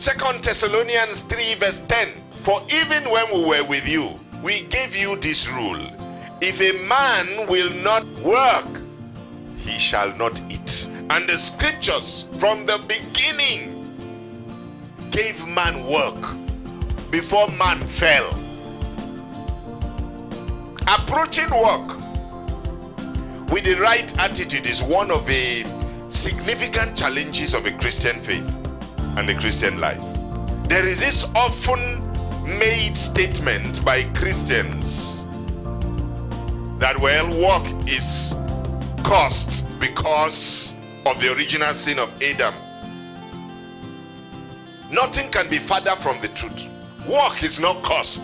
2 Thessalonians 3 verse 10. For even when we were with you, we gave you this rule. If a man will not work, he shall not eat. And the scriptures from the beginning gave man work before man fell. Approaching work with the right attitude is one of the significant challenges of a Christian faith and the Christian life. There is this often made statement by Christians that, well, work is cursed because of the original sin of Adam. Nothing can be further from the truth. Work is not cursed.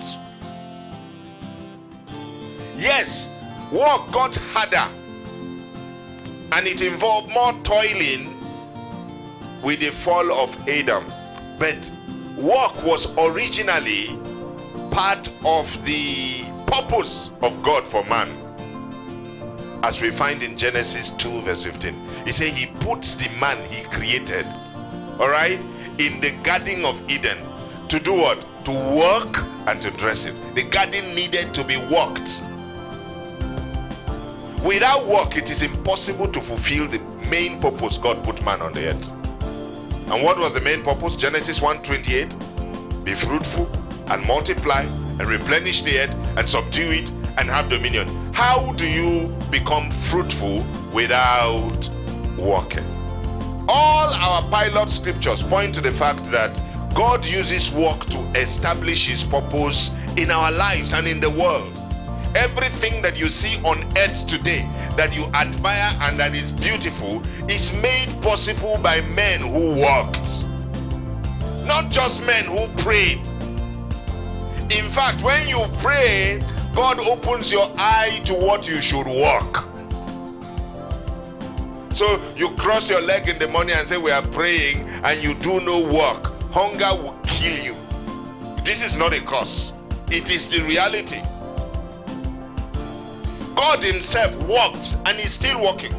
Yes, work got harder and it involved more toiling with the fall of Adam. But work was originally part of the purpose of God for man. As we find in Genesis 2 verse 15. He said he puts the man he created, all right, in the Garden of Eden to do what? To work and to dress it. The garden needed to be worked. Without work, it is impossible to fulfill the main purpose God put man on the earth. And what was the main purpose? Genesis 1:28. Be fruitful and multiply and replenish the earth and subdue it and have dominion. How do you become fruitful without working? All our pilot scriptures point to the fact that God uses work to establish his purpose in our lives and in the world. Everything that you see on earth today that you admire and that is beautiful is made possible by men who worked. Not just men who prayed. In fact, when you pray, God opens your eye to what you should work. So you cross your leg in the morning and say we are praying and you do no work. Hunger will kill you. This is not a curse. It is the reality. God himself worked and is still working.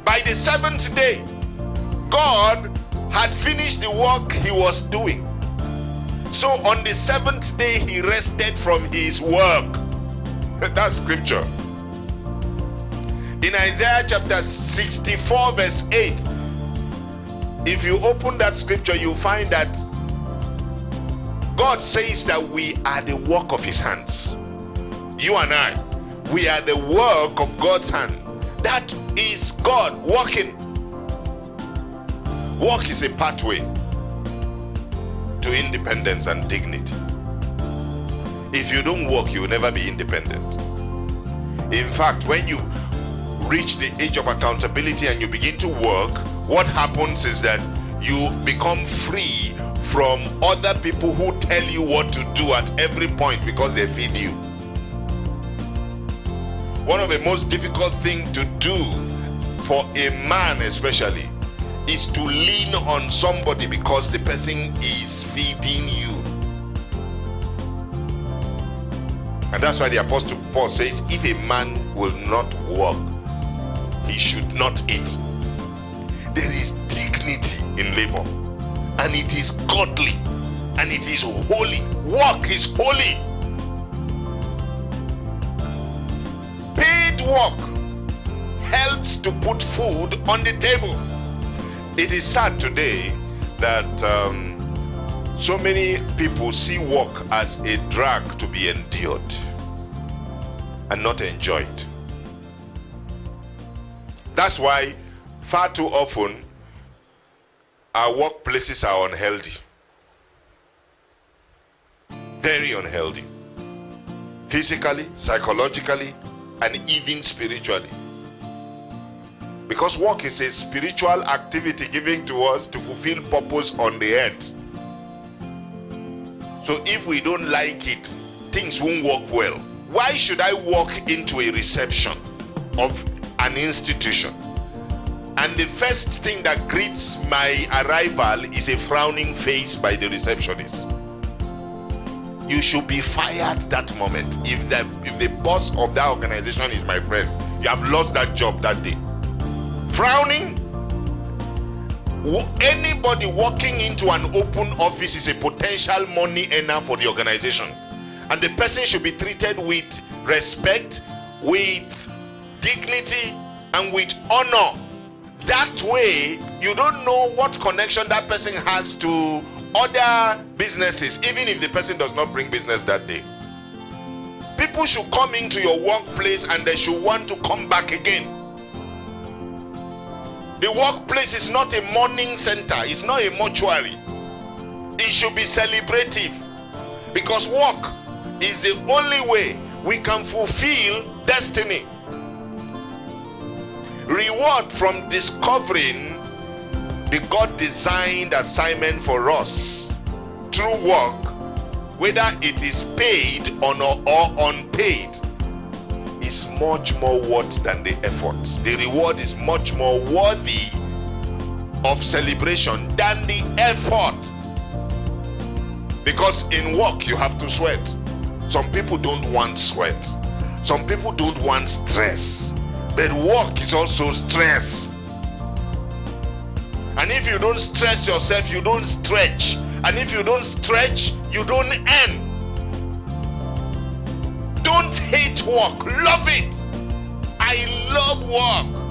By the seventh day, God had finished the work he was doing. So on the seventh day, he rested from his work. That's scripture. In Isaiah chapter 64 verse 8, if you open that scripture, you find that God says that we are the work of his hands. You and I, we are the work of God's hand. That is God working. Work is a pathway to independence and dignity. If you don't work, you will never be independent. In fact, when you reach the age of accountability and you begin to work, what happens is that you become free from other people who tell you what to do at every point because they feed you. One of the most difficult things to do for a man especially is to lean on somebody because the person is feeding you. And that's why the Apostle Paul says, if a man will not work, he should not eat. There is dignity in labor, and it is godly, and it is holy. Work is holy. Paid work helps to put food on the table. It is sad today that so many people see work as a drag to be endured and not enjoyed. That's why far too often our workplaces are unhealthy. Very unhealthy. Physically, psychologically, and even spiritually. Because work is a spiritual activity given to us to fulfill purpose on the earth. So if we don't like it, things won't work well. Why should I walk into a reception of an institution and the first thing that greets my arrival is a frowning face by the receptionist? You should be fired that moment. If the boss of that organization is my friend, you have lost that job that day. Frowning, Anybody walking into an open office is a potential money earner for the organization, and the person should be treated with respect, with dignity, and with honor. That way, you don't know what connection that person has to other businesses, even if the person does not bring business that day. People should come into your workplace and they should want to come back again. The workplace is not a mourning center, it's not a mortuary. It should be celebrative, because work is the only way we can fulfill destiny. Reward from discovering the God-designed assignment for us through work, whether it is paid or unpaid, is much more worth than the effort. The reward is much more worthy of celebration than the effort. Because in work you have to sweat. Some people don't want sweat. Some people don't want stress. But work is also stress. And if you don't stress yourself, you don't stretch. And if you don't stretch, you don't earn. Don't hate work, love it. I love work.